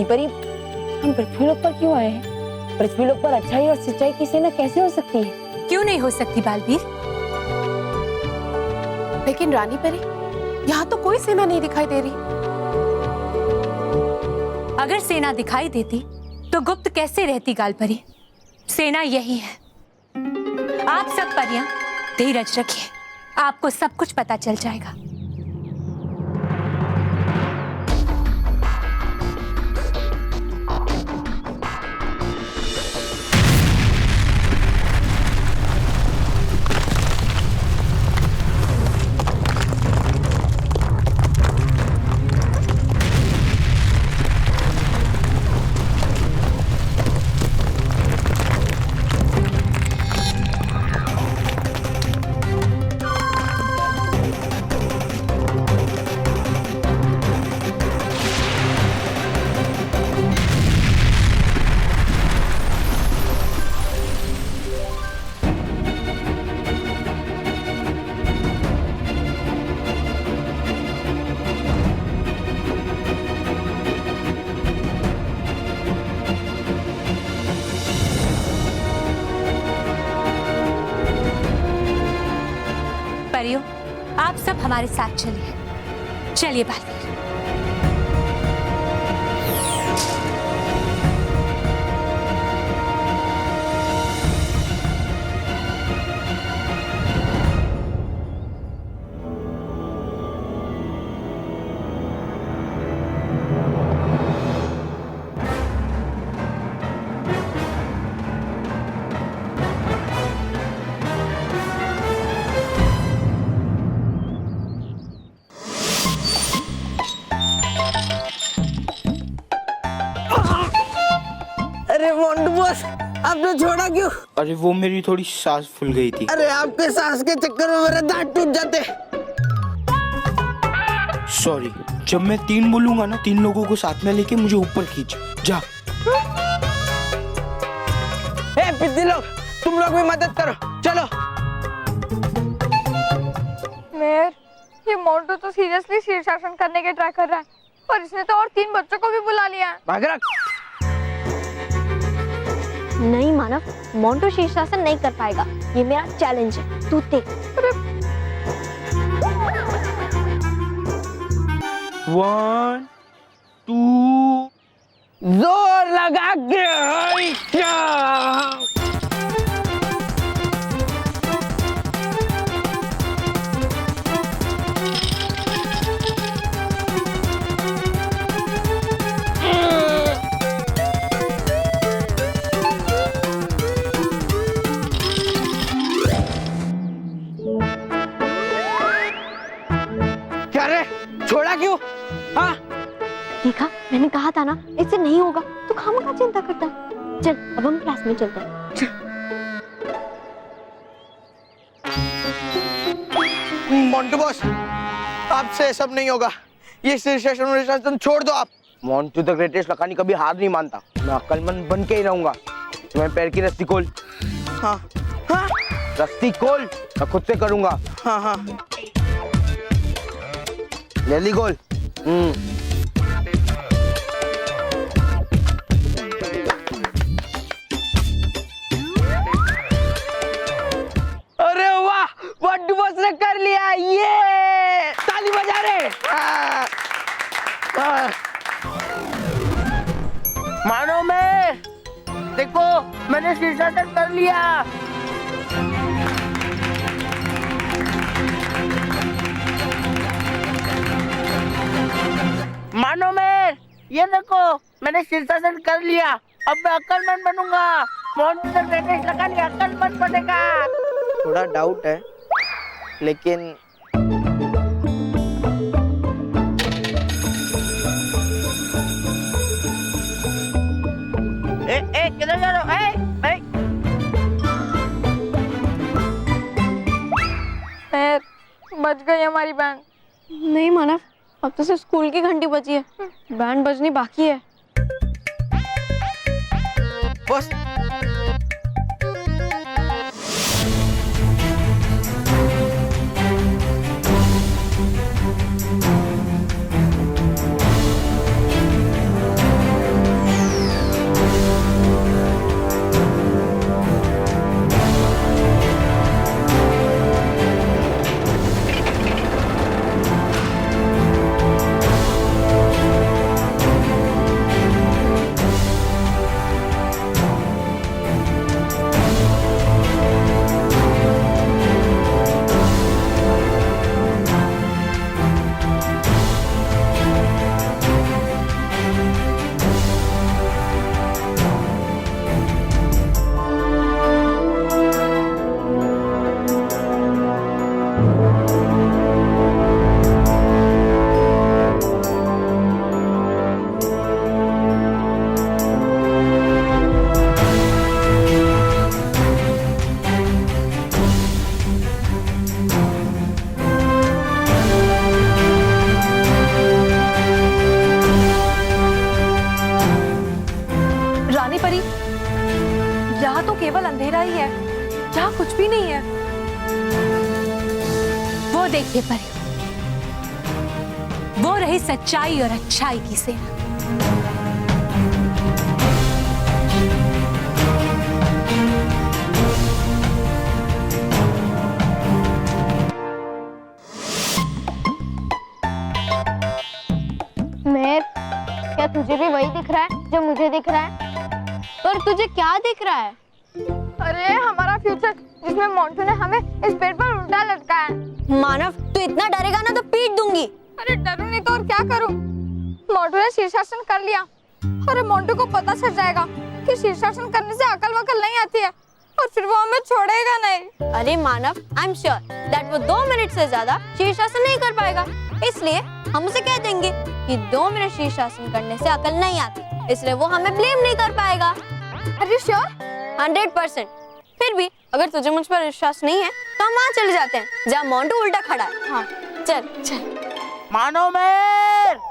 रानी परी, हम पृथ्वीलोक पर क्यों आए हैं? पृथ्वीलोक पर अच्छाई और सच्चाई की सेना कैसे हो सकती है? क्यों नहीं हो सकती बालवीर? लेकिन रानी परी, यहाँ तो कोई सेना नहीं दिखाई दे रही। अगर सेना दिखाई देती तो गुप्त कैसे रहती गालपरी? सेना यही है। आप सब परियां धीरज रखिए, आपको सब कुछ पता चल जाएगा। परियों, आप सब हमारे साथ चलिए। चलिए बालवीर। अरे मोंटू बॉस, आपने छोड़ा क्यों? अरे वो मेरी थोड़ी सांस फूल गई थी। अरे आपके सांस के चक्कर में मेरे दांत टूट जाते। सॉरी, जब मैं 3 बोलूंगा ना, 3 लोगों को साथ में लेके मुझे ऊपर खींच जा। ए पिद्दी लोग, तुम लोग भी मदद करो, चलो। मेयर, ये मोंटू तो सीरियसली शीर्षासन करने के ट्राई कर रहा है, और इसने तो और 3 बच्चों को भी बुला लिया है। भाग रख। नहीं मानव, मोंटू शीर्षासन नहीं कर पाएगा। ये मेरा चैलेंज है, तू देख। 1 2 जोर लगा के क्या रे, छोड़ा क्यों? हाँ, देखा, मैंने कहा था ना, इससे नहीं होगा। तू खामखा चिंता करता है। चल, अब हम क्लास में चलते हैं। मोंटू बॉस, आपसे सब नहीं होगा। ये शीर्षासन छोड़ दो आप। मोंटू द ग्रेटेस्ट लखानी कभी हार नहीं मानता। मैं अक्लमंद बन के ही रहूंगा। तुम्हें पैर की रस्सी खोल। हाँ हाँ, रस्सी खोल, मैं खुद से करूंगा। हाँ हाँ, जल्दी खोल। अरे वाह, मोंटू बॉस ने कर लिया। ये ताली बजा रहे। मानो मैं, देखो मैंने शीर्षासन कर लिया। मानो मैं, ये देखो मैंने शीर्षासन कर लिया। अब मैं अक्लमंद बनूंगा। मोंटू द ग्रेटेस्ट लखानी अक्लमंद बनेगा। थोड़ा डाउट है, लेकिन किधर जा रहे हो? मेयर, बच गई हमारी बैंड। नहीं मानव, अब तो सिर्फ स्कूल की घंटी बची है। बैंड बजनी बाकी है। बस यहाँ तो केवल अंधेरा ही है, यहाँ कुछ भी नहीं है। वो देखिए परी, वो रही सच्चाई और अच्छाई की सेना। मेहर, क्या तुझे भी वही दिख रहा है जो मुझे दिख रहा है? पर तुझे क्या दिख रहा है? अरे हमारा फ्यूचर, जिसमें मोंटू ने हमें इस बेड पर उल्टा लटकाया है। मानव, तू इतना डरेगा ना तो पीट दूंगी। अरे डरूं नहीं तो और क्या करूं? मोंटू ने शीर्षासन कर लिया और मोंटू को पता चल जाएगा कि शीर्षासन करने से अकल वकल नहीं आती है और फिर वो हमें छोड़ेगा नहीं। अरे मानव, आई एम श्योर दैट वो 2 मिनट से ज्यादा शीर्षासन नहीं कर पाएगा, इसलिए हम उसे कह देंगे कि 2 मिनट शीर्षासन करने से अकल नहीं आती, इसलिए वो हमें ब्लेम नहीं कर पाएगा। अरे श्योर? 100%। फिर भी अगर तुझे मुझ पर विश्वास नहीं है तो हम वहाँ चले जाते हैं जहाँ मोंटू उल्टा खड़ा है। हाँ चल चल। मानो मेर।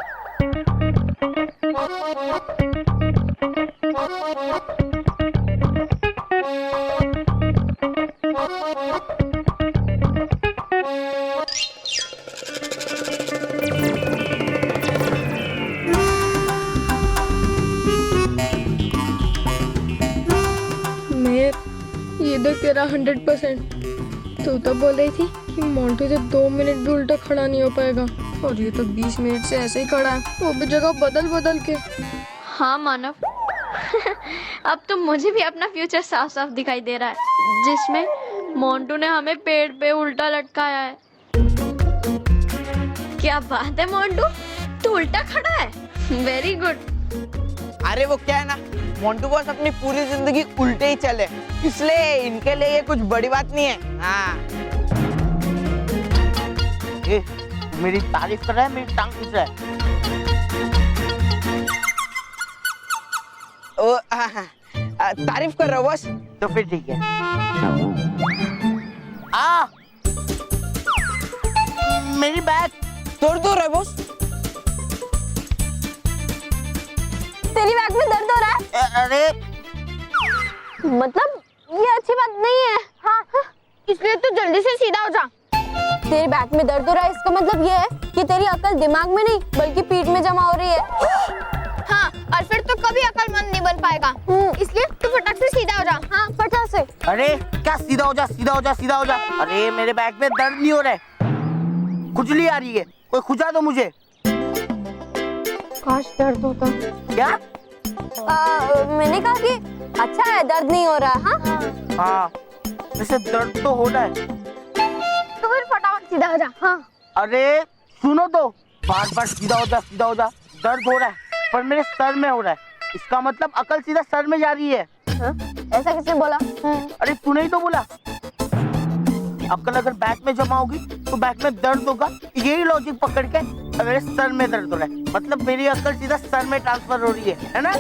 ये देख तेरा 100%। तू तो बोल रही थी कि मोंटू से 2 मिनट भी उल्टा खड़ा नहीं हो पाएगा और ये तो 20 मिनट से ऐसे ही खड़ा है, वो भी जगह बदल बदल के। हाँ मानव, अब तो मुझे भी अपना फ्यूचर साफ साफ दिखाई दे रहा है, जिसमें मोंटू ने हमें पेड़ पे उल्टा लटकाया है। क्या बात है मोंटू, तू उल्टा खड़ा है, वेरी गुड। अरे वो क्या है ना, मोंटू बॉस अपनी पूरी जिंदगी उल्टे ही चले, इसलिए इनके लिए ये कुछ बड़ी बात नहीं है। हाँ। ए, मेरी तारीफ कर रहा है, मेरी टांग खींच रहा है। ओ, तारीफ कर रहा हो बस, तो फिर ठीक है। मेरी बैग तोड़ दो रहा है बॉस। तेरी बैग में दर्द हो रहा है? अरे मतलब ये अच्छी बात नहीं है। हाँ, इसलिए तू जल्दी से सीधा हो जा। तेरे बैक में दर्द हो रहा है, इसका मतलब ये है कि तेरी अकल दिमाग में नहीं बल्कि पीठ में जमा हो रही है। हाँ, और फिर तो कभी अकलमंद नहीं बन पाएगा, इसलिए तू फटाक से सीधा हो जा। हाँ, फटाक से। अरे क्या सीधा हो जा, सीधा हो जा, सीधा हो जा। अरे मेरे बैक में दर्द नहीं हो रहा है, खुजली आ रही है, कोई खुजा दो मुझे। काश दर्द होता। क्या? मैंने कहा कि अच्छा है, दर्द नहीं हो रहा। हाँ हाँ, वैसे दर्द तो हो रहा है। तो फिर फटाफट सीधा हो जा। हाँ। अरे सुनो तो, बार बार सीधा हो जा, सीधा हो जा। दर्द हो रहा है पर मेरे सर में हो रहा है, इसका मतलब अकल सीधा सर में जा रही है। ऐसा किसने बोला? अरे तूने ही तो बोला। अकल अगर बैक में जमा होगी तो बैक में दर्द होगा, यही लॉजिक पकड़ के मेरे सर में दर्द हो रहा है, मतलब मेरी अकल सीधा सर में ट्रांसफर हो रही है ना?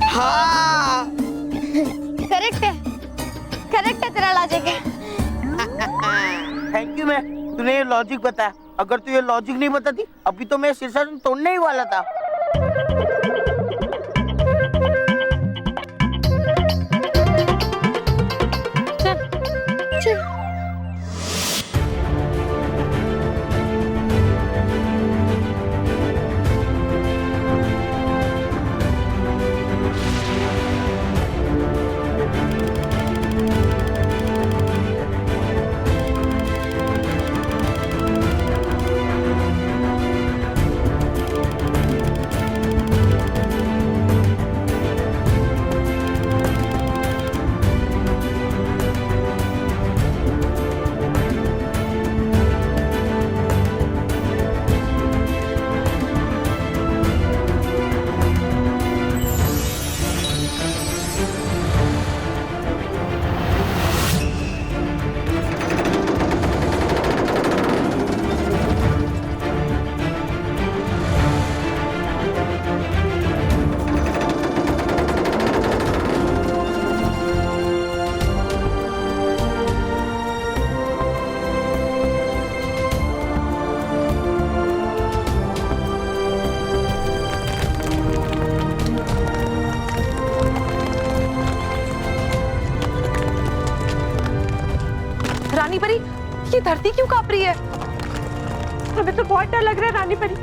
हाँ करेक्ट है तेरा लॉजिक। थैंक यू मैं, तूने ये लॉजिक बताया। अगर तू ये लॉजिक नहीं बताती अभी तो मैं शीर्षासन तोड़ने ही वाला था। रानी परी, ये धरती क्यों कांप रही है? हमें तो बहुत डर लग रहा है रानी परी।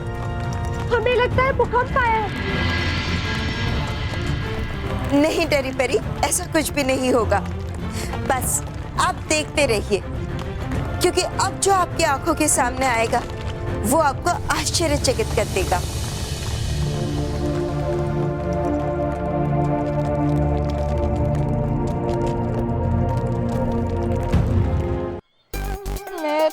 हमें लगता है भूकंप आया है। नहीं टेरी पेरी, ऐसा कुछ भी नहीं होगा। बस आप देखते रहिए, क्योंकि अब जो आपकी आंखों के सामने आएगा वो आपको आश्चर्यचकित कर देगा। मैं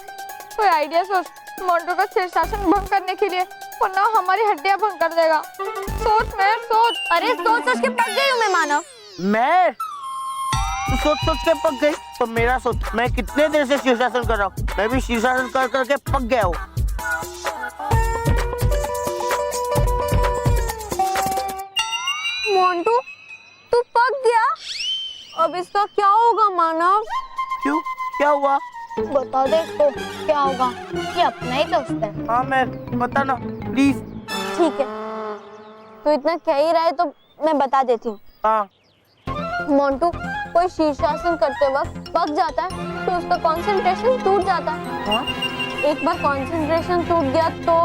कोई आइडिया सोच मोंटू का शीर्षासन भंग करने के लिए, वरना हमारी हड्डियां भंग कर देगा। सोच मैं सोच। अरे सोच सोच के पक गई हूँ मैं मानव। मैं सोच सोच के पक गई तो मेरा सोच, मैं कितने देर से शीर्षासन कर रहा हूँ, मैं भी शीर्षासन कर करके पक गया हूँ। मोंटू तू पक गया? अब इसका क्या होगा मानव? क्यों, क्या हुआ? बता दे तो क्या होगा, ये अपना ही दोस्त है। हाँ मैं, बता ना प्लीज। ठीक है, तू इतना कह ही रहा है तो मैं बता देती हूँ। हाँ। मोंटू कोई शीर्षासन करते वक्त पक जाता है तो उसका कंसंट्रेशन टूट जाता है। हाँ? एक बार कंसंट्रेशन टूट गया तो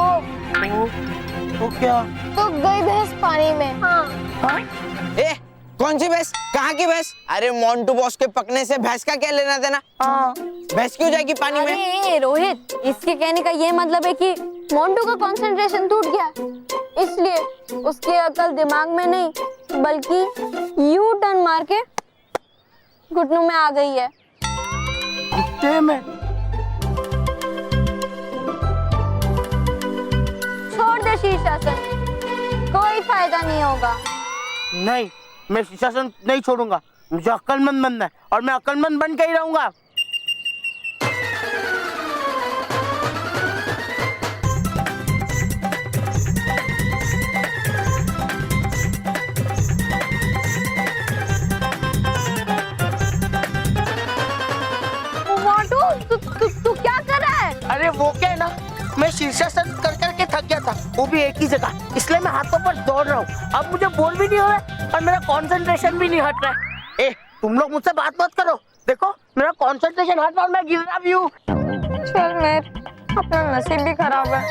क्या? तो गई भैंस पानी में। हाँ। हाँ? ए, कौन सी भैंस? कहाँ की भैंस? अरे मोंटू बॉस के पकने से भैंस का क्या लेना देना? हाँ। भैंस क्यों जाएगी पानी में? अरे रोहित, इसके कहने का ये मतलब है कि मोंटू का कंसंट्रेशन टूट गया, इसलिए उसकी अकल दिमाग में नहीं बल्कि यू टर्न मार के घुटनों में आ गई है। घुटने में? छोड़ दे शीर्षासन, कोई फायदा नहीं होगा। नहीं, मैं शीर्षासन नहीं छोड़ूंगा। मुझे अक्लमंद बनना है और मैं अक्लमंद बन के ही रहूंगा। मोंटू तू क्या कर रहा है? अरे वो क्या है ना, मैं शीर्षासन कर करके थक गया था, वो भी एक ही जगह, इसलिए मैं हाथों पर दौड़ रहा हूँ। अब मुझे बोल भी नहीं हो रहा है और मेरा कंसंट्रेशन भी नहीं हट रहा है। ए, तुम लोग मुझसे बात मत करो, देखो मेरा कंसंट्रेशन हट रहा और मैं गिर रहा भी हूँ। चल मैं, अपना नसीब भी खराब है।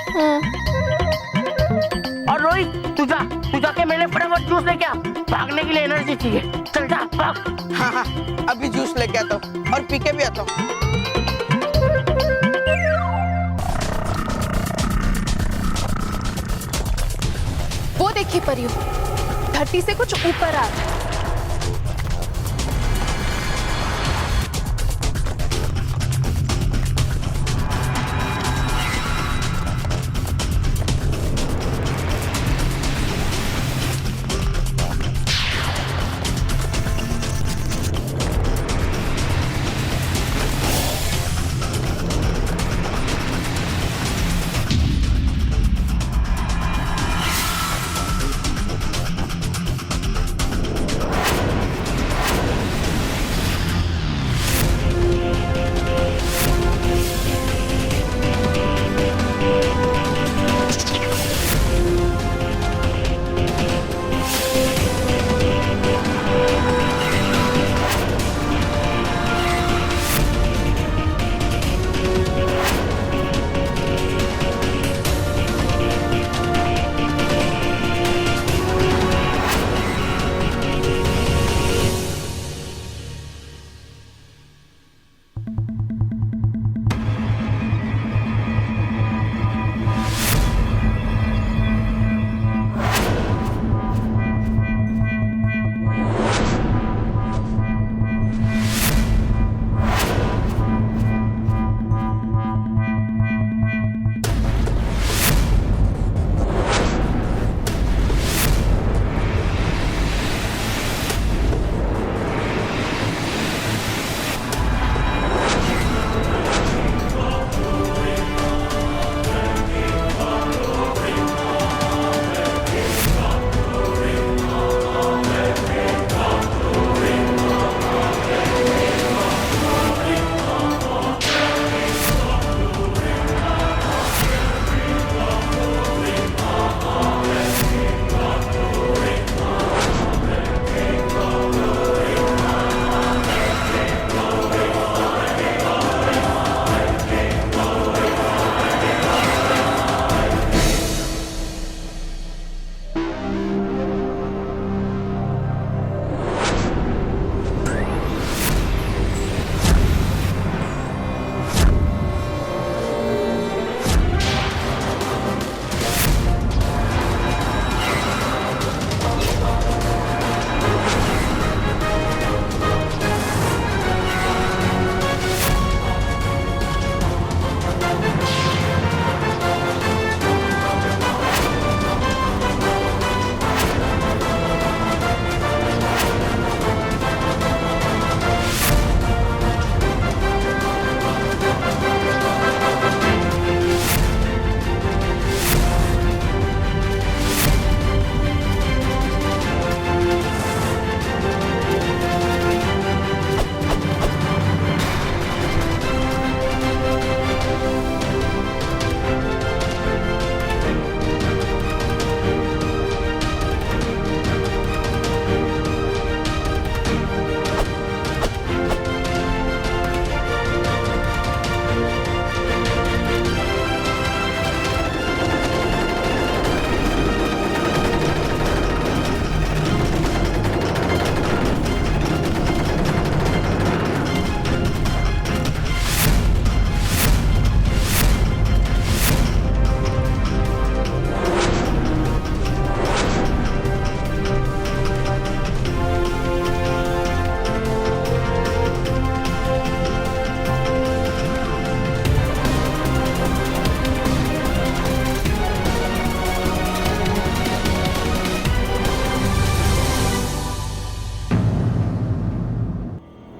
और रोहित, तू जाके मेरे फटाफट जूस लेके आ, भागने के लिए एनर्जी चाहिए। चल जा, भाग। हाँ हाँ, अभी जूस लेके आता हूँ और पी के भी आता हूँ। वो देखिए परियों, धरती से कुछ ऊपर आ रहा है।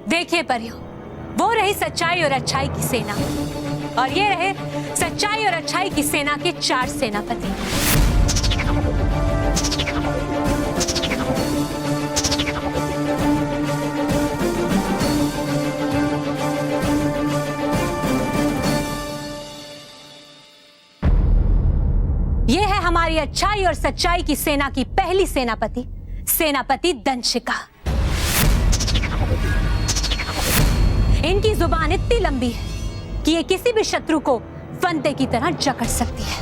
देखिए परियों, वो रही सच्चाई और अच्छाई की सेना, और ये रहे सच्चाई और अच्छाई की सेना के 4 सेनापति। ये है हमारी अच्छाई और सच्चाई की सेना की पहली सेनापति, सेनापति दंशिका। इनकी जुबान इतनी लंबी है कि ये किसी भी शत्रु को फंदे की तरह जकड़ सकती है।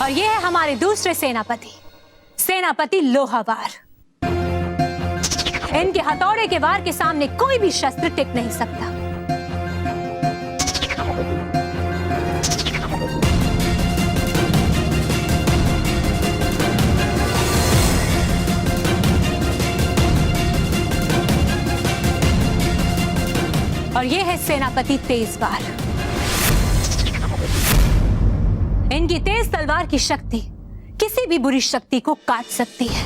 और ये है हमारे दूसरे सेनापति, सेनापति लोहावार। इनके हथौड़े के वार के सामने कोई भी शस्त्र टिक नहीं सकता। और ये है सेनापति तेजवार। इनकी तेज तलवार की शक्ति किसी भी बुरी शक्ति को काट सकती है।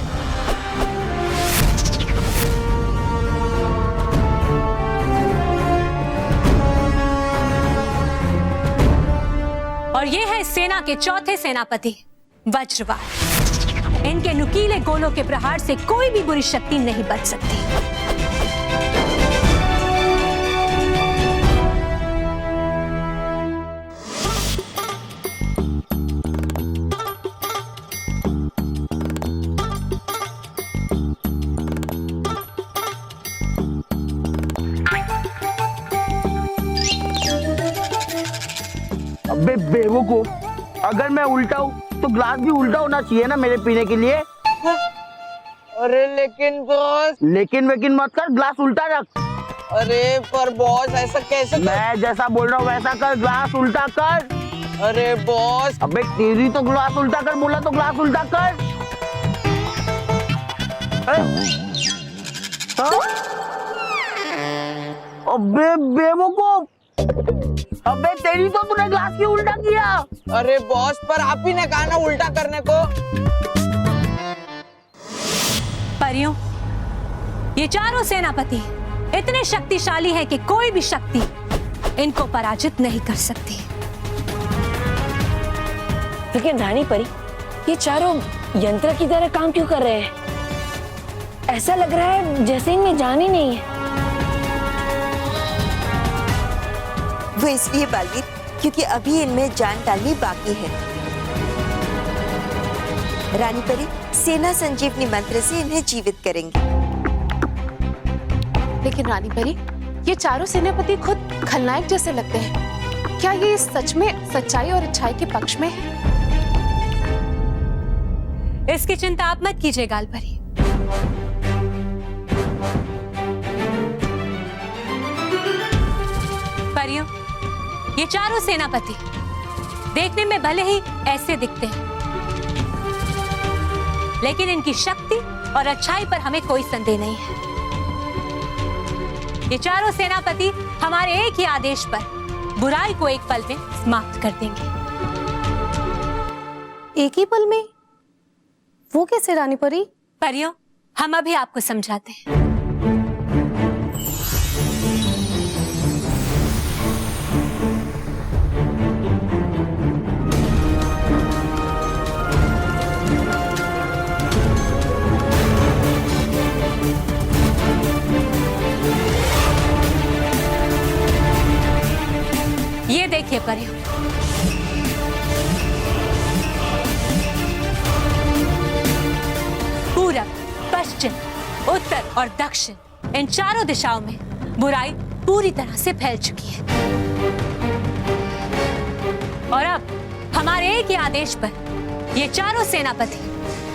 और ये है सेना के चौथे सेनापति वज्रवार। इनके नुकीले गोलों के प्रहार से कोई भी बुरी शक्ति नहीं बच सकती। अबे बेवकूफ, अगर मैं उल्टा हूँ तो ग्लास भी उल्टा होना चाहिए ना मेरे पीने के लिए। अरे लेकिन बॉस। लेकिन वेकिन मत कर, ग्लास उल्टा रख। अरे पर बॉस ऐसा कैसे मैं जैसा बोल रहा हूँ वैसा कर, ग्लास उल्टा कर। अरे बॉस। अबे तेरी तो ग्लास उल्टा कर बोला तो ग्लास उल्टा कर। अबे बेवकूफ, अबे तेरी तो तूने ग्लास की उल्टा किया। अरे बॉस, पर आप ही ने कहा ना उल्टा करने को। परियों, ये चारों सेनापति इतने शक्तिशाली हैं कि कोई भी शक्ति इनको पराजित नहीं कर सकती। लेकिन रानी परी, ये चारों यंत्र की तरह काम क्यों कर रहे हैं? ऐसा लग रहा है जैसे इनमें जान ही नहीं है। वो इसलिए बालवीर क्योंकि अभी इनमें जान डालनी बाकी है। रानी परी सेना संजीवनी मंत्र से इन्हें जीवित करेंगे। लेकिन रानी परी, ये चारों सेनापति खुद खलनायक जैसे लगते हैं। क्या ये सच में सच्चाई और अच्छाई के पक्ष में है? इसकी चिंता आप मत कीजिए गालपरी। परियों, ये चारों सेनापति देखने में भले ही ऐसे दिखते हैं, लेकिन इनकी शक्ति और अच्छाई पर हमें कोई संदेह नहीं है। ये चारों सेनापति हमारे एक ही आदेश पर बुराई को एक पल में समाप्त कर देंगे। एक ही पल में? वो कैसे रानी परी? परियों, हम अभी आपको समझाते हैं। ये देखिए परियों, पूरब, पश्चिम, उत्तर और दक्षिण, इन चारों दिशाओं में बुराई पूरी तरह से फैल चुकी है। और अब हमारे एक ही आदेश पर ये चारों सेनापति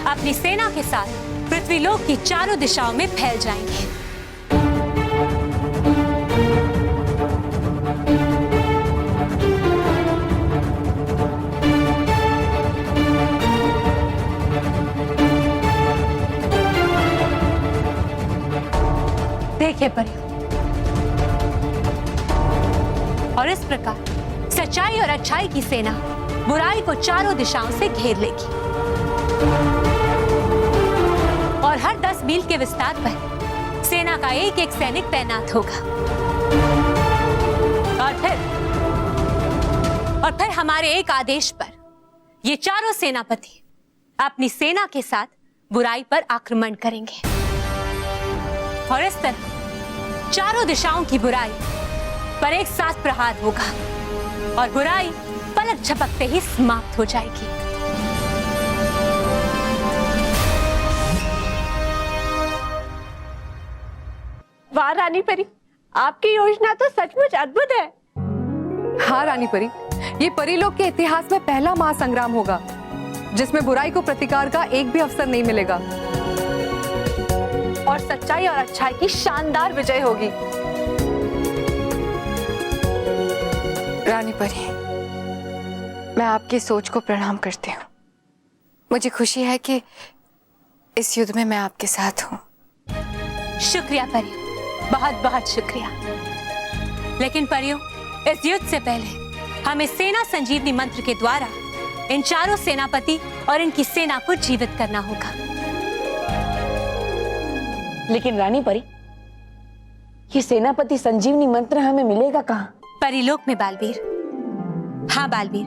अपनी सेना के साथ पृथ्वीलोक की चारों दिशाओं में फैल जाएंगे। देखिए परियों, और इस प्रकार सच्चाई और अच्छाई की सेना बुराई को चारों दिशाओं से घेर लेगी और हर 10 मील के विस्तार पर सेना का एक एक सैनिक तैनात होगा। और फिर हमारे एक आदेश पर ये चारों सेनापति अपनी सेना के साथ बुराई पर आक्रमण करेंगे और इस तरह चारों दिशाओं की बुराई पर एक साथ प्रहार होगा और बुराई पलक झपकते ही समाप्त हो जाएगी। वाह रानी परी, आपकी योजना तो सचमुच अद्भुत है। हाँ रानी परी, ये परीलोक के इतिहास में पहला महासंग्राम होगा जिसमें बुराई को प्रतिकार का एक भी अवसर नहीं मिलेगा और सच्चाई और अच्छाई की शानदार विजय होगी। रानी परी, मैं आपकी सोच को प्रणाम करती हूँ। मुझे खुशी है कि इस युद्ध में मैं आपके साथ हूँ। शुक्रिया परी, बहुत बहुत शुक्रिया। लेकिन परियों, इस युद्ध से पहले हमें सेना संजीवनी मंत्र के द्वारा इन चारों सेनापति और इनकी सेना को जीवित करना होगा। लेकिन रानी परी, ये सेनापति संजीवनी मंत्र हमें मिलेगा कहाँ? परिलोक में बालवीर। हाँ बालवीर,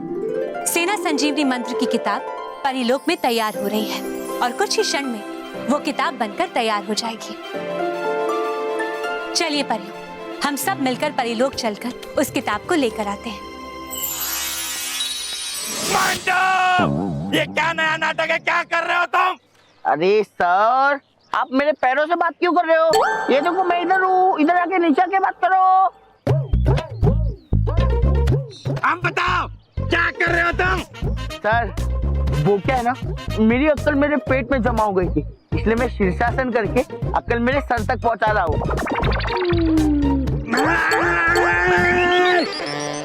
सेना संजीवनी मंत्र की किताब परिलोक में तैयार हो रही है और कुछ ही क्षण में वो किताब बनकर तैयार हो जाएगी। चलिए परियों, हम सब मिलकर परिलोक चलकर उस किताब को लेकर आते हैं। ये क्या नया नाटक है? क्या कर रहे हो तुम? अरे सर, आप मेरे पैरों से बात क्यों कर रहे हो? ये देखो मैं इधर हूँ, इधर आके नीचे आके बात करो। हम बताओ क्या कर रहे हो तुम? सर, वो क्या है ना, मेरी अक्ल मेरे पेट में जमा हो गई थी, इसलिए मैं शीर्षासन करके अक्ल मेरे सर तक पहुंचा रहा हूँ।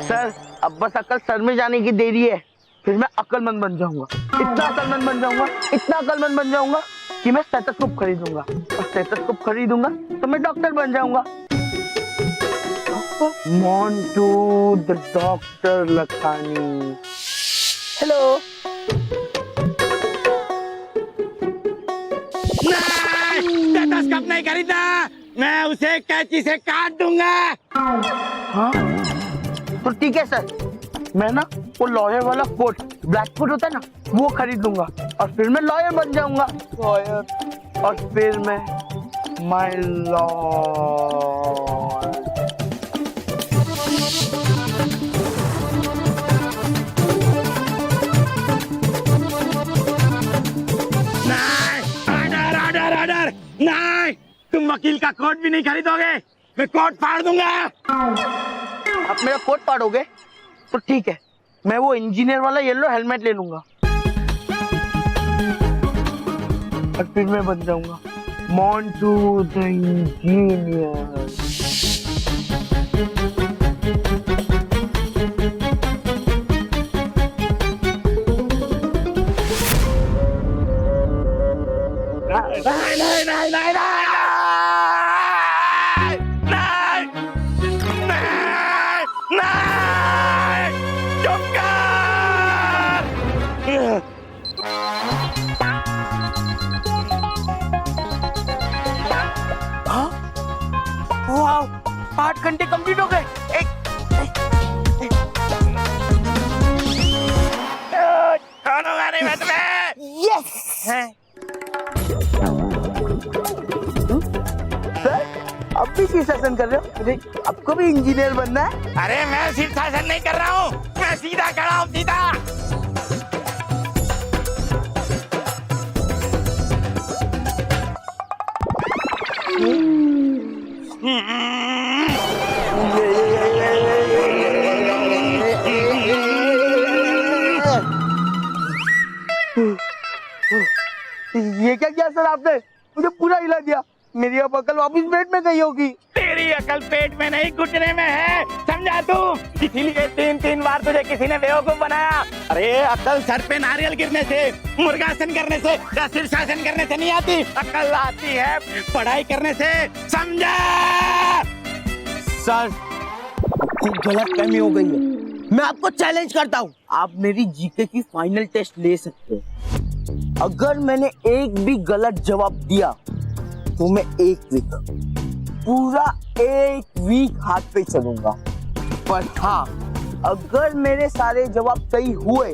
सर, अब बस अक्ल सर में जाने की देरी है, फिर मैं अक्लमंद बन जाऊंगा। इतना अक्लमंद बन जाऊंगा, इतना अक्लमंद बन जाऊंगा कि मैं स्टेथोस्कोप खरीदूंगा और स्टेथोस्कोप खरीदूंगा तो मैं डॉक्टर बन जाऊंगा। Montu the doctor Lakhani. Hello. Stethoscope नहीं खरीदना, मैं उसे कैंची से काट दूंगा। हाँ? तो ठीक है सर, मैं ना वो लॉयर वाला कोट, ब्लैक कोट होता है ना, वो खरीद लूंगा और फिर मैं लॉयर बन जाऊंगा। लॉयर, और फिर मैं माय लॉर्ड। नहीं, नहीं, तुम वकील का कोट भी नहीं खरीदोगे, मैं कोट फाड़ दूंगा। आप मेरा कोट फाड़ोगे तो ठीक है, मैं वो इंजीनियर वाला येलो हेलमेट ले लूंगा और फिर मैं बन जाऊंगा मोंटू द इंजीनियर। नहीं नहीं नहीं नहीं नहीं, चुप कर। हाँ? वाओ, 8 घंटे कंप्लीट हो गए। खाना नहीं मैं तुम्हें। यस। सर, अब भी शीर्षासन कर रहे हो? अरे, आपको भी इंजीनियर बनना है? अरे मैं शीर्षासन नहीं कर रहा हूँ, मैं सीधा खड़ा हूँ, सीधा। ये क्या किया सर आपने? मुझे पूरा हिला दिया। मेरी अब अकल वापिस पेट में गई होगी। तेरी अकल पेट में नहीं, घुटने में है, समझा तू? इसीलिए 3-3 बार तुझे किसी ने बेवकूफ बनाया। अरे अकल सर पे नारियल गिरने से, मुर्गासन करने से या शीर्षासन करने से नहीं आती, अकल आती है पढ़ाई करने से, समझा? सर, कुछ गलत फहमी हो गई है। मैं आपको चैलेंज करता हूँ, आप मेरी जीके की फाइनल टेस्ट ले सकते हो। अगर मैंने एक भी गलत जवाब दिया तो मैं पूरा एक वीक हाथ पे चलूंगा। पर हाँ, अगर मेरे सारे जवाब सही हुए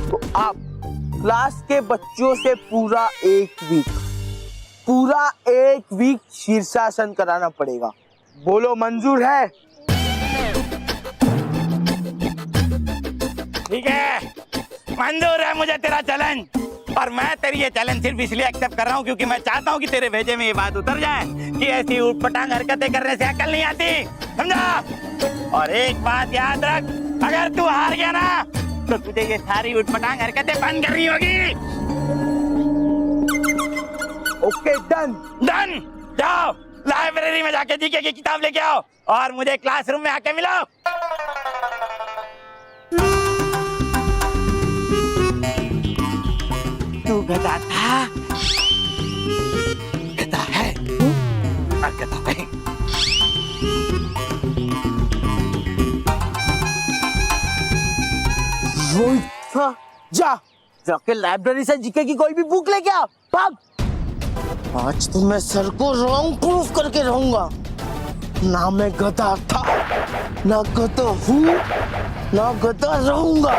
तो आप क्लास के बच्चों से पूरा एक वीक शीर्षासन कराना पड़ेगा। बोलो मंजूर है? ठीक है, मंजूर है मुझे तेरा चैलेंज। और मैं तेरी ये चैलेंज सिर्फ इसलिए एक्सेप्ट कर रहा हूँ क्योंकि मैं चाहता हूँ कि तेरे भेजे में ये बात उतर जाए कि ऐसी ऊटपटांग हरकतें करने से अकल नहीं आती, समझा? और एक बात याद रख, अगर तू हार गया ना तो तुझे ये सारी ऊटपटांग हरकतें बंद करनी होगी। Okay, done. जाओ लाइब्रेरी में जाके जीके की किताब लेके आओ और मुझे क्लासरूम में आके मिलो। तू गधा था, गधा है और गधा नहीं। रोहित था, जाके लाइब्रेरी से जीके की कोई भी बुक लेके आ, भाग। आज तो मैं सर को रॉन्ग प्रूफ करके रहूंगा। ना मैं गधा था, ना गधा हूँ, ना गधा रहूंगा।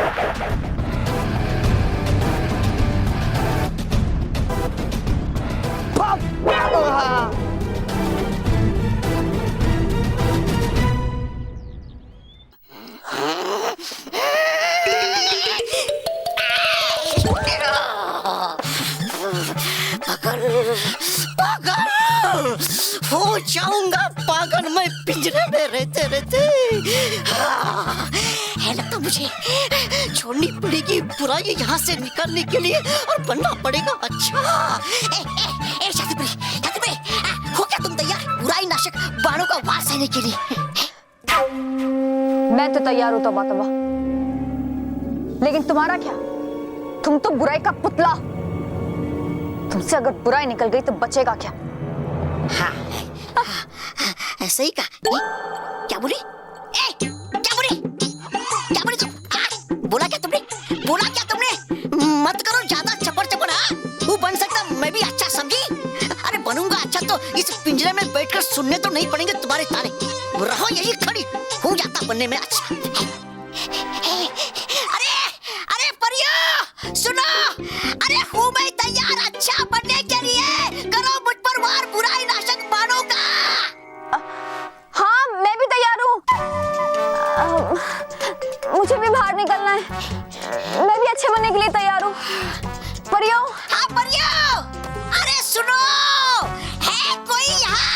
हो जाऊंगा पागल मैं पिंजरे में रहते रहते। है लगता मुझे छोड़नी पड़ेगी बुराई यहाँ से निकलने के लिए और बनना पड़ेगा अच्छा। शादी हो क्या तुम तैयार बुराई नाशक बाणों का वार सहने के लिए? मैं तो तैयार हूँ तौबा तौबा, लेकिन तुम्हारा क्या? तुम तो बुराई का पुतला। तुमसे अगर बुराई निकल गई तो बचेगा क्या? हाँ, ऐसे ही कहा। क्या बोली? क्या बोली तुम? बोला क्या तुमने? मत करो ज्यादा चपड़। हाँ, वो बन सकता मैं भी अच्छा समझी। अरे बनूंगा अच्छा तो इस पिंजरे में बैठकर सुनने तो नहीं पड़ेंगे तुम्हारे ताने। रहो यही खड़ी, हो जाता बनने में अच्छा। अरे परियो सुनो, अरे हूँ मैं तैयार अच्छा बनने के लिए। करो मुझ पर वार बुराई नाशक बाणों का। हाँ, मैं भी तैयार हूँ। मुझे भी बाहर निकलना है। मैं भी अच्छे बनने के लिए तैयार हूँ। परियो। हाँ परियो, अरे सुनो, है कोई यहाँ?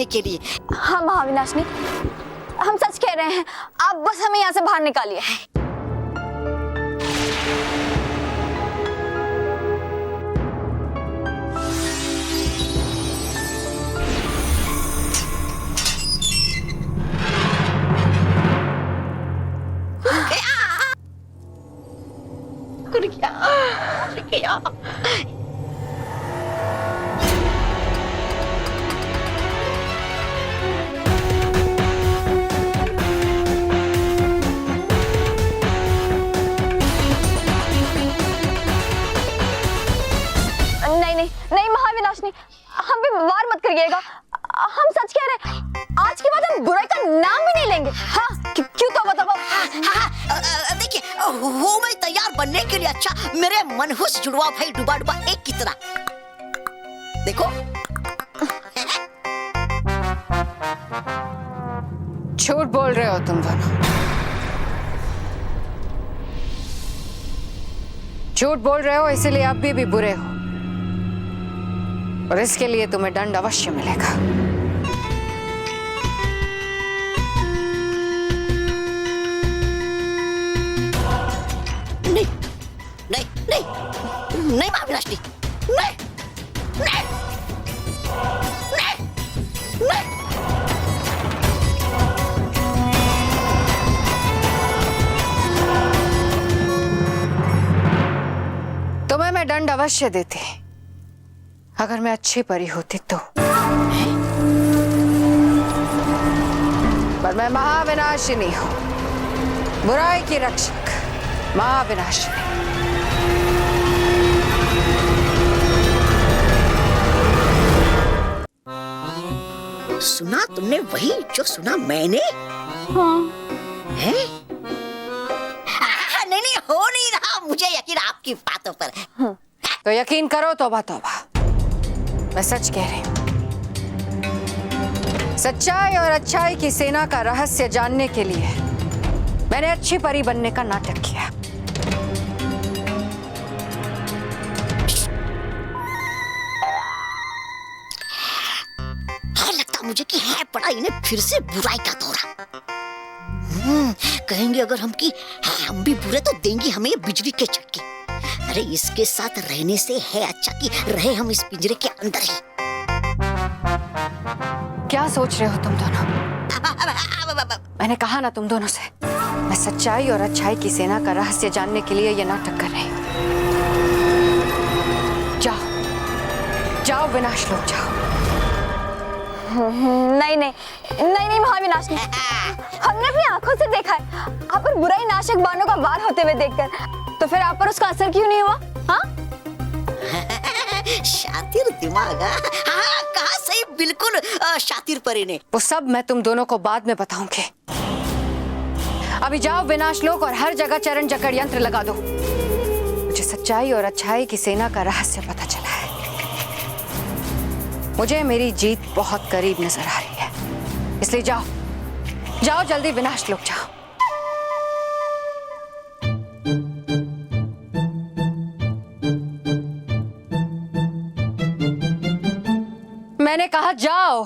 के लिए। हाँ महाविनाशनी, हम सच कह रहे हैं, आप बस हमें यहाँ से बाहर निकालिए। नहीं महाविनाशनी, हम पे वार मत करिएगा। हम सच कह रहे हैं, आज के बाद हम बुराई का नाम भी नहीं लेंगे। हाँ, क्यों तो बताओ। देखिए वो मैं तैयार बनने के लिए अच्छा मेरे मनहूस जुड़वा भाई डुबा डुबा एक की तरह देखो। झूठ बोल रहे हो तुम दोनों, झूठ बोल रहे हो, इसीलिए अब भी बुरे हो और इसके लिए तुम्हें दंड अवश्य मिलेगा। नहीं नहीं नहीं नहीं महाविनाशनी, नहीं नहीं नहीं नहीं। तुम्हें मैं दंड अवश्य देती अगर मैं अच्छी परी होती तो, पर मैं महाविनाशिनी हूं, बुराई की रक्षक महाविनाशिनी। सुना तुमने वही जो सुना मैंने? हाँ। है? नहीं नहीं हो नहीं रहा मुझे यकीन आपकी बातों पर। तो यकीन करो तौबा तौबा, मैं सच कह रही हूं। सच्चाई और अच्छाई की सेना का रहस्य जानने के लिए मैंने अच्छी परी बनने का नाटक किया। लगता मुझे कि है पड़ा इन्हें फिर से बुराई का दौरा। कहेंगे अगर हम भी बुरे तो देंगी हमें बिजली के झटके। अरे इसके साथ रहने से है अच्छा कि रहे हम इस पिंजरे के अंदर ही। क्या सोच रहे हो तुम दोनों? मैंने कहा ना तुम दोनों से, मैं सच्चाई और अच्छाई की सेना का रहस्य जानने के लिए ये नाटक कर रही हूं। जाओ जाओ विनाश लोग जाओ। नहीं नहीं नहीं नहीं महाविनाशनी, हमने अपनी आंखों से देखा है आप पर बुराई नाशक बाणों का वार होते हुए देखकर, तो फिर आप पर उसका असर क्यों नहीं हुआ? हाँ शातिर दिमाग। हाँ कहा सही, बिल्कुल शातिर परी ने। वो सब मैं तुम दोनों को बाद में बताऊंगी। अभी जाओ विनाश लोक और हर जगह चरण जकड़ यंत्र लगा दो। मुझे सच्चाई और अच्छाई की सेना का रहस्य पता चला है। मुझे मेरी जीत बहुत करीब नजर आ रही है, इसलिए जाओ जाओ जल्दी विनाश लोक जाओ। मैंने कहा जाओ।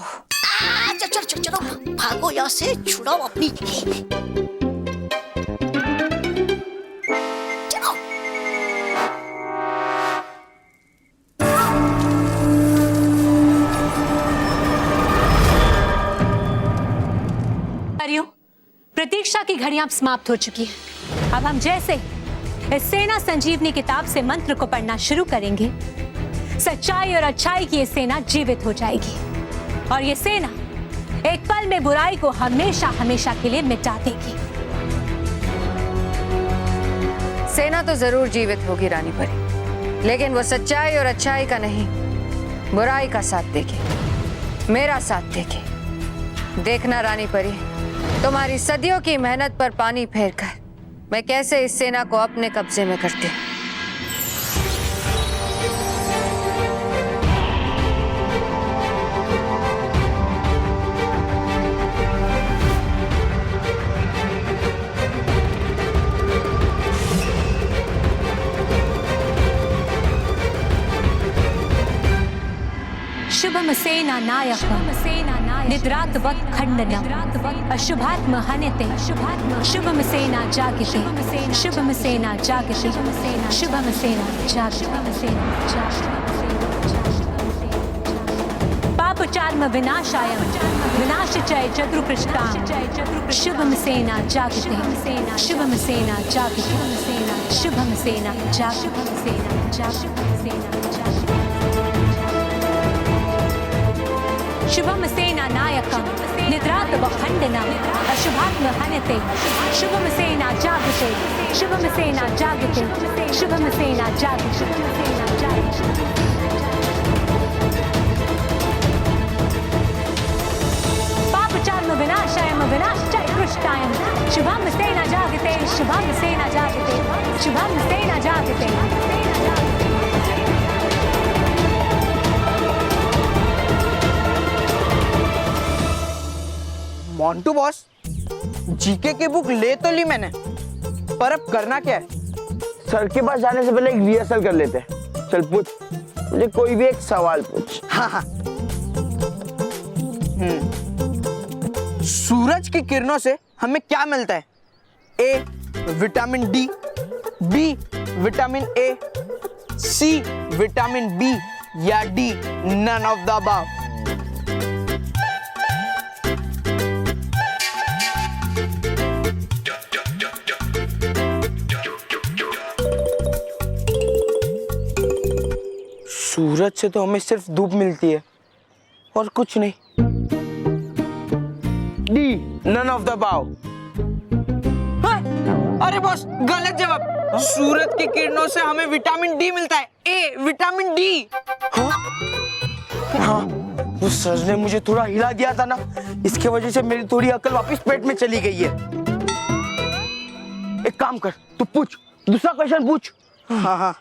चलो चलो चलो भागो यहाँ से, छुड़ाओ अपनी। चलो। परियों, प्रतीक्षा की घड़ियां समाप्त हो चुकी हैं। अब हम जैसे इस सेना संजीवनी किताब से मंत्र को पढ़ना शुरू करेंगे, सच्चाई और अच्छाई की ये सेना जीवित हो जाएगी और ये सेना एक पल में बुराई को हमेशा हमेशा के लिए मिटा देगी। सेना तो जरूर जीवित होगी रानी परी, लेकिन वो सच्चाई और अच्छाई का नहीं, बुराई का साथ देगी, मेरा साथ देगी। देखना रानी परी, तुम्हारी सदियों की मेहनत पर पानी फेरकर मैं कैसे इस सेना को अपने कब्जे में करती हूँ। शुभम सेना नायकम निद्रातवत् खंडनम अशुभात्म हनिते शुभम सेना जागिते शुभम सेना जागिते शुभम सेना जागिते पापचार्म विनाशाय विनाशचय चतुर्पृष्ठाम शुभम सेना जागिते शुभम सेना जागिते शुभम सेना जागिते शुभम सेना नायकम निद्रातव खंडनम अशुभात्म हनिते शुभम सेना जागते शुभम सेना जागते शुभम सेना जागते पापचार्म विनाशाय विनाशचय पृष्ठ प्रातःकाष्ठायं शुभं सेना जागते शुभं सेना जागते शुभं सेना जागते। मोंटू बॉस, जीके की बुक ले तो ली मैंने, पर अब करना क्या है? सर के पास जाने से पहले एक रिहर्सल कर लेते हैं। चल पूछ, मुझे कोई भी एक सवाल पूछ। हाँ हाँ। सूरज की किरणों से हमें क्या मिलता है? A vitamin D, B vitamin A, C vitamin B या D none of the above? सूरज से तो हमें सिर्फ धूप मिलती है और कुछ नहीं। D none of the above. अरे बॉस, गलत जवाब। सूरज की किरणों से हमें विटामिन डी मिलता है, ए विटामिन डी। हाँ, वो सर ने मुझे थोड़ा हिला दिया था ना, इसके वजह से मेरी थोड़ी अकल वापस पेट में चली गई है। एक काम कर, तू पूछ, दूसरा क्वेश्चन पूछ। हाँ हाँ।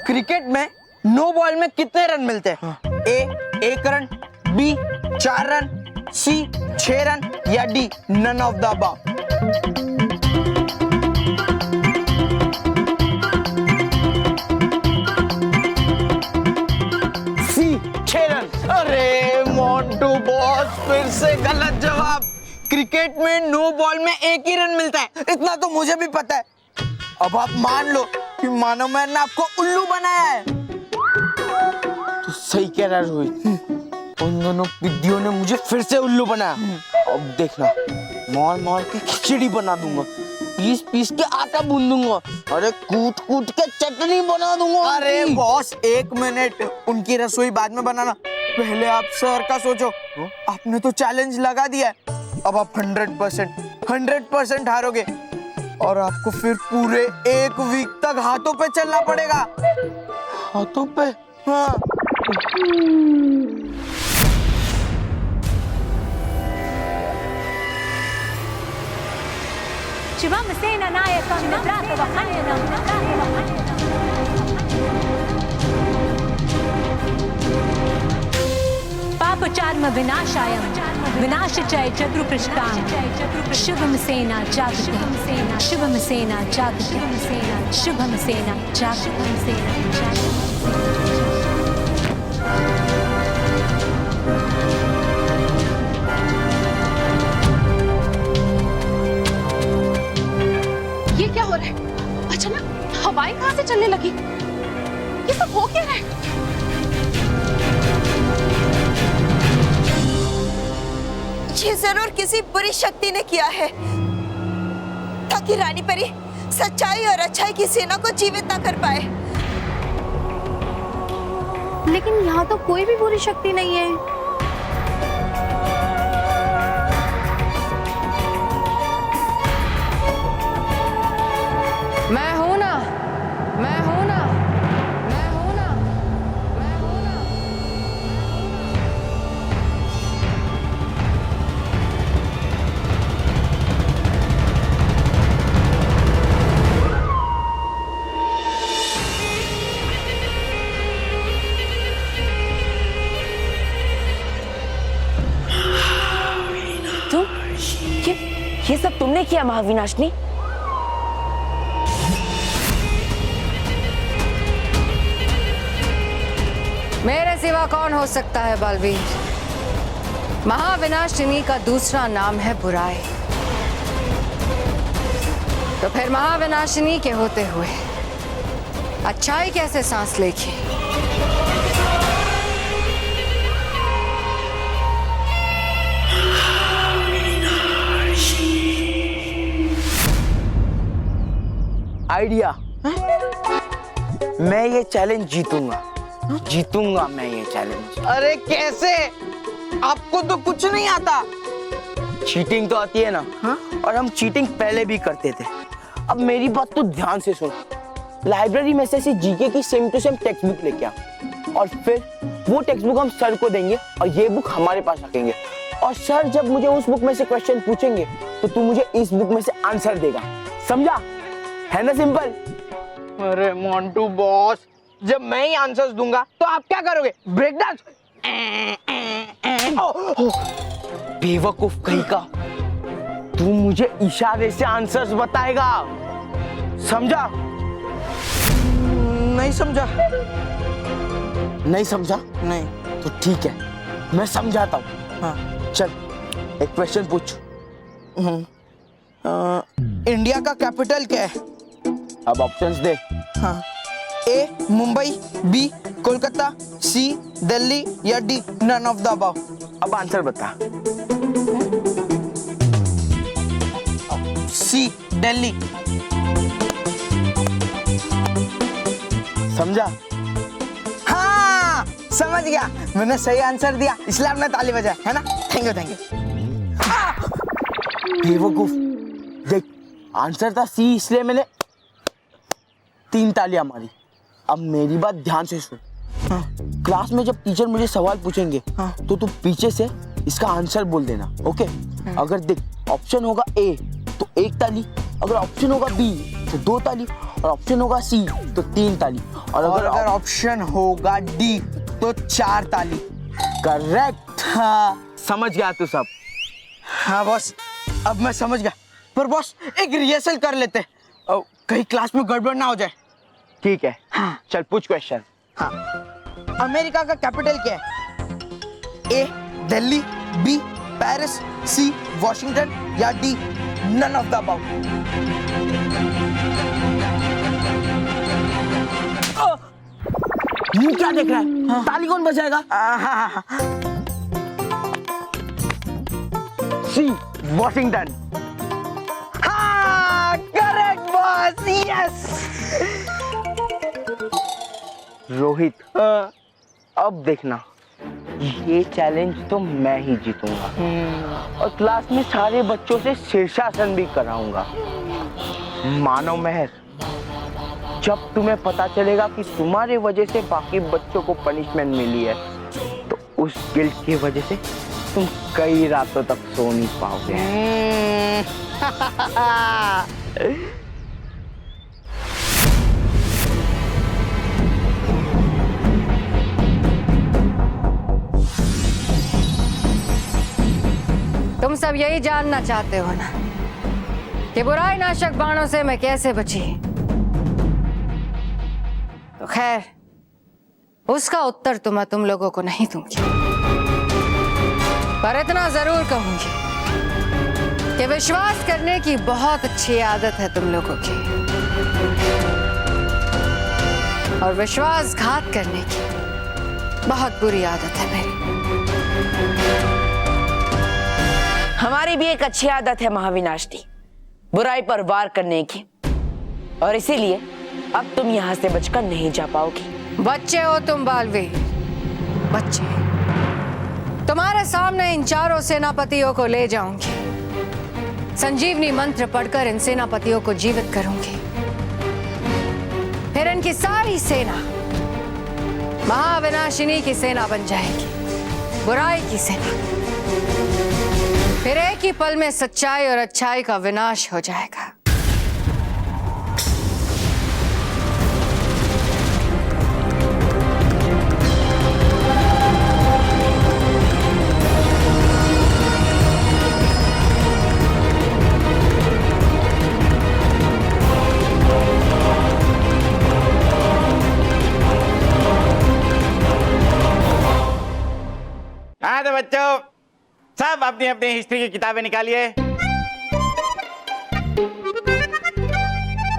क्रिकेट में नो बॉल में कितने रन मिलते हैं? A 1 run, B 4 run, C 6 run या D none of the above? C 6 run. अरे मोंटू बॉस, फिर से गलत जवाब। क्रिकेट में नो बॉल में 1 ही रन मिलता है, इतना तो मुझे भी पता है। अब आप मान लो कि मानो मैंने आपको उल्लू बनाया है। तो सही कह रहा रोहित, उन दोनों पिद्दियों ने मुझे फिर से उल्लू बनाया। अब देखना, मार मार के खिचड़ी बना दूंगा, पीस पीस के आटा भून दूंगा, अरे कूट कूट के चटनी बना दूंगा। अरे बॉस, 1 मिनट, उनकी रसोई बाद में बनाना, पहले आप सर का सोचो। आपने तो चैलेंज लगा दिया है, अब आप 100% हारोगे और आपको फिर पूरे 1 वीक तक हाथों पे चलना पड़ेगा। हाथों पे? हाँ। शुभं सेना नायकं निद्रातवखण्डनं पापचार्म विनाशायं विनाशचय चतुष्पृष्ठां शुभं सेना जागते शुभं सेना जागते शुभं सेना जागते। ये क्या हो रहा है? अचानक हवाएं कहाँ से चलने लगी? ये सब हो क्या रहा है? ये जरूर किसी बुरी शक्ति ने किया है ताकि रानी परी सच्चाई और अच्छाई की सेना को जीवित ना कर पाए। लेकिन यहाँ तो कोई भी बुरी शक्ति नहीं है। मैं हूं ना, मैं हूं ना, मैं हूं ना, मैं हूं ना। तुम ये सब तुमने किया महाविनाशनी? मेरे सिवा कौन हो सकता है बलवीर? महाविनाशिनी का दूसरा नाम है बुराई। तो फिर महाविनाशिनी के होते हुए अच्छाई कैसे सांस लेगी? आइडिया, मैं ये चैलेंज जीतूंगा, जीतूंगा मैं ये चैलेंज। अरे कैसे? आपको तो कुछ नहीं आता। चीटिंग तो आती है ना, और हम चीटिंग पहले भी करते थे। अब मेरी बात तो ध्यान से सुन, लाइब्रेरी में से जीके की same to same text book लेके आ, और फिर वो टेक्स्ट बुक हम सर को देंगे और ये बुक हमारे पास रखेंगे। और सर जब मुझे उस बुक में से क्वेश्चन पूछेंगे तो तू मुझे इस बुक में से आंसर देगा, समझा? है ना सिंपल? अरे मोंटू बॉस, जब मैं ही आंसर्स दूंगा तो आप क्या करोगे? Break dance? बेवकूफ कहीं का, तू मुझे इशारे से आंसर्स बताएगा, समझा? नहीं समझा। नहीं समझा? नहीं। तो ठीक है, मैं समझाता हूँ। हाँ। चल एक क्वेश्चन पूछ। इंडिया का कैपिटल क्या है? अब ऑप्शंस दे। हाँ। A Mumbai, B Kolkata, C Delhi या D none of the above. अब आंसर बता। सी दिल्ली। समझा? हाँ समझ गया, मैंने सही आंसर दिया इसलिए आपने ताली बजाई, है ना? Thank you thank you. बेवकूफ, देख आंसर था सी, इसलिए मैंने 3 तालियां मारी। अब मेरी बात ध्यान से सुन। हाँ। क्लास में जब टीचर मुझे सवाल पूछेंगे हाँ। तो तू पीछे से इसका आंसर बोल देना, ओके? अगर देख ऑप्शन होगा ए तो 1 ताली, अगर ऑप्शन होगा बी तो 2 ताली, और ऑप्शन होगा सी तो 3 ताली, और अगर ऑप्शन होगा डी तो 4 ताली। करेक्ट। हाँ समझ गया तू सब? हाँ बॉस, अब मैं समझ गया। पर बॉस एक रिहर्सल कर लेते, कहीं क्लास में गड़बड़ ना हो जाए। ठीक है। हाँ। चल पूछ क्वेश्चन। हाँ। अमेरिका का कैपिटल क्या है? A Delhi, B Paris, C Washington या D none of the above. ये क्या देख रहा है? हाँ। ताली कौन बजाएगा? C Washington. हाँ करेक्ट बॉस, यस। रोहित, अब देखना, ये चैलेंज तो मैं ही जीतूंगा और क्लास में सारे बच्चों से शीर्षासन भी कराऊंगा। मानो मेहर, जब तुम्हें पता चलेगा कि तुम्हारे वजह से बाकी बच्चों को पनिशमेंट मिली है तो उस गिल्ट की वजह से तुम कई रातों तक सो नहीं पाओगे। तुम सब यही जानना चाहते हो ना कि बुराई नाशक बाणों से मैं कैसे बची? तो खैर, उसका उत्तर तो मैं तुम लोगों को नहीं दूंगी, पर इतना जरूर कहूंगी कि विश्वास करने की बहुत अच्छी आदत है तुम लोगों की, और विश्वासघात करने की बहुत बुरी आदत है मेरी। हमारी भी एक अच्छी आदत है महाविनाशनी, बुराई पर वार करने की, और इसीलिए अब तुम यहाँ से बचकर नहीं जा पाओगी। बच्चे हो तुम बालवीर, बच्चे। तुम्हारे सामने इन चारों सेनापतियों को ले जाऊंगी, संजीवनी मंत्र पढ़कर इन सेनापतियों को जीवित करूंगी, फिर इनकी सारी सेना महाविनाशिनी की सेना बन जाएगी, बुराई की सेना। फिर एक ही पल में सच्चाई और अच्छाई का विनाश हो जाएगा। हाँ तो बच्चों, सब अपनी अपनी हिस्ट्री की किताबें निकालिए।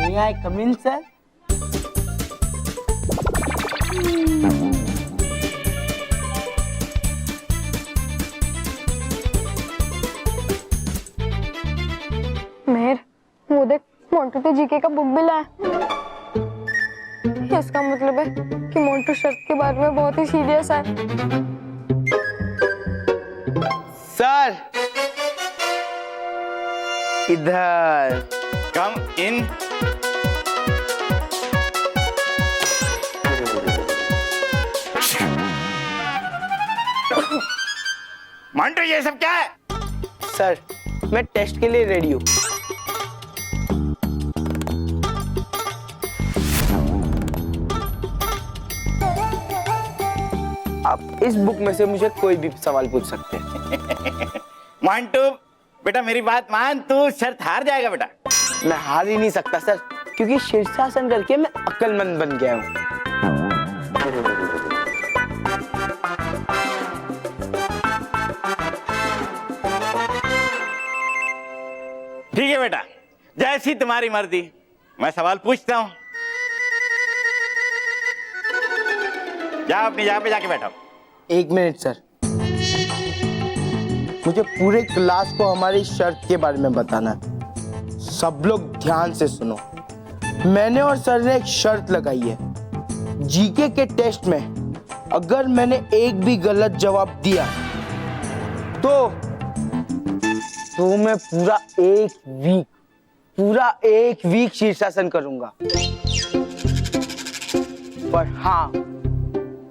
May I come in, sir? मेहर, वो देख, मोंटू तो जीके का बुक भी लाया। इसका मतलब है कि मोंटू शर्त के बारे में बहुत ही सीरियस है। सर, इधर। कम इन। मंटू, ये ये सब क्या है? सर मैं टेस्ट के लिए रेडी हूँ। आप इस बुक में से मुझे कोई भी सवाल पूछ सकते हैं। मंटू बेटा मेरी बात मान, तू शर्त हार जाएगा बेटा। मैं हार ही नहीं सकता सर, क्योंकि शीर्षासन करके मैं अक्लमंद बन गया हूँ। ठीक है बेटा, जैसी तुम्हारी मर्जी। मैं सवाल पूछता हूँ, जाओ अपनी जगह पे जाके बैठो। 1 मिनट सर, मुझे पूरे क्लास को हमारी शर्त के बारे में बताना है। सब लोग ध्यान से सुनो। मैंने और सर ने एक शर्त लगाई है, जीके के टेस्ट में अगर मैंने एक भी गलत जवाब दिया तो मैं पूरा एक वीक शीर्षासन करूंगा। पर हाँ,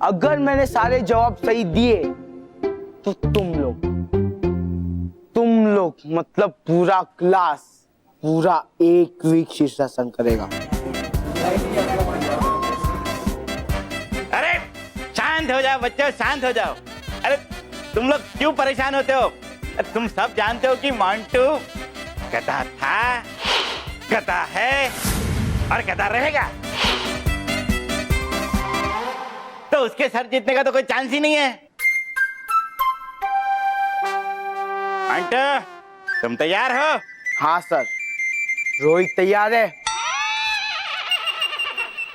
अगर मैंने सारे जवाब सही दिए तो तुम लोग मतलब पूरा क्लास पूरा 1 वीक शीर्षासन करेगा। अरे शांत हो जाओ बच्चों, शांत हो जाओ। अरे तुम लोग क्यों परेशान होते हो? तुम सब जानते हो कि मंटू गधा था, गधा है और गधा रहेगा। तो उसके सर जीतने का तो कोई चांस ही नहीं है। मंटू तुम तैयार हो? हाँ सर। रोहित तैयार है?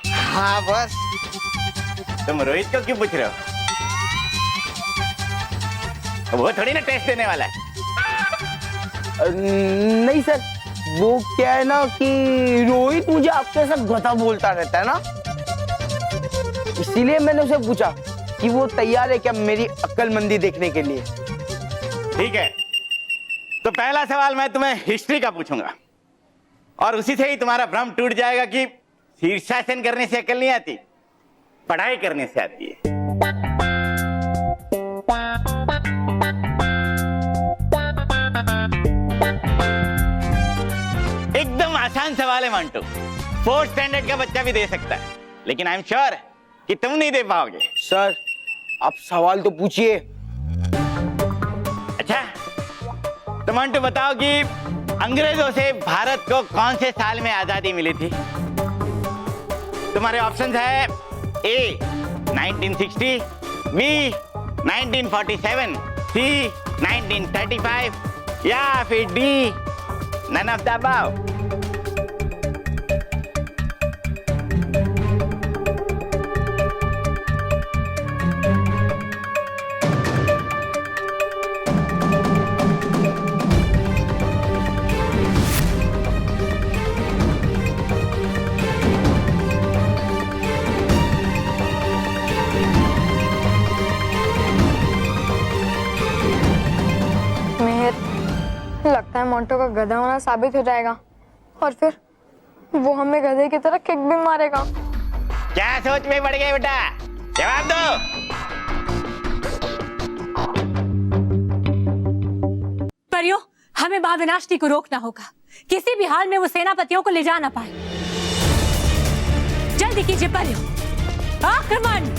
हाँ बस। तुम रोहित को क्यों पूछ रहे हो? वो थोड़ी ना टेस्ट देने वाला है। नहीं सर, वो क्या है ना कि रोहित मुझे आपके साथ गधा बोलता रहता है ना, इसीलिए मैंने उसे पूछा कि वो तैयार है क्या मेरी अक्लमंदी देखने के लिए। ठीक है, तो पहला सवाल मैं तुम्हें हिस्ट्री का पूछूंगा और उसी से ही तुम्हारा भ्रम टूट जाएगा कि शीर्षासन करने से अकल नहीं आती, पढ़ाई करने से आती है। एकदम आसान सवाल है मंटू, 4th स्टैंडर्ड का बच्चा भी दे सकता है, लेकिन आई एम श्योर कि तुम नहीं दे पाओगे। सर आप सवाल तो पूछिए। अच्छा तो मंटू बताओ कि अंग्रेजों से भारत को कौन से साल में आजादी मिली थी? तुम्हारे ऑप्शंस है ए 1960, बी 1947, सी 1935 या फिर D none of the above. लगता है मोंटो का गधा होना साबित हो जाएगा और फिर वो हमें गधे की तरह किक भी मारेगा। क्या सोच में पड़ गए बेटा? जवाब दो। परियों, हमें महाविनाशनी को रोकना होगा। किसी भी हाल में वो सेनापतियों को ले जा ना पाए। जल्दी कीजिए परियों, आक्रमण।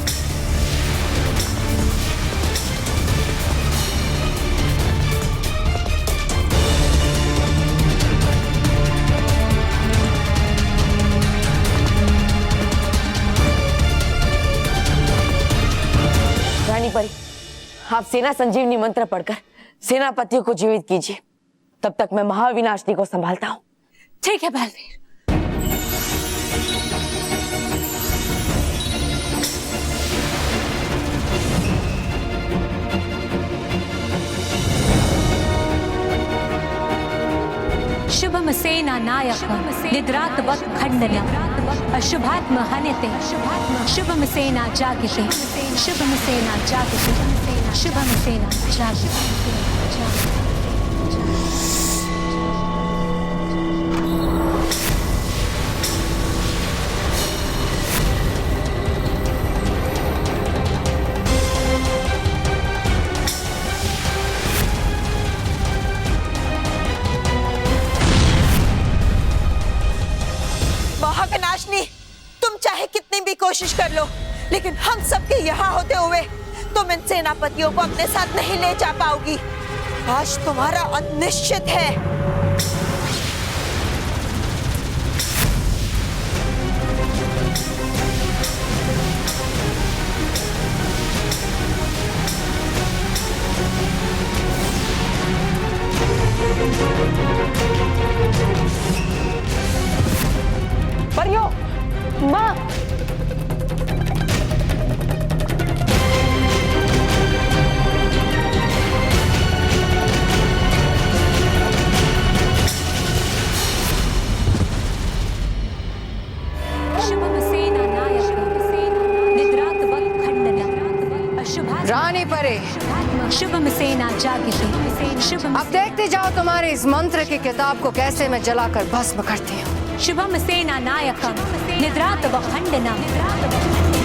रानी परी, आप सेना संजीवनी मंत्र पढ़कर सेनापतियों को जीवित कीजिए, तब तक मैं महाविनाशनी को संभालता हूँ। ठीक है बलवीर। शुभम सेना नायक निद्रातवत् खंडनम् अशुभात्म हनिते शुभम सेना जागते शुभम सेना जागते शुभम सेना जागते। महाविनाशनी, तुम चाहे कितनी भी कोशिश कर लो, लेकिन हम सबके यहाँ होते हुए तुम इन सेनापतियों को अपने साथ नहीं ले जा पाओगी। आज तुम्हारा अंत निश्चित है। परियों, माँ। रानी परी, शुभम सेना जागृति, शुभम। अब देखते जाओ तुम्हारे इस मंत्र की किताब को कैसे मैं जलाकर भस्म करती हूँ। शुभम सेना नायकम निद्रात व खंडनम।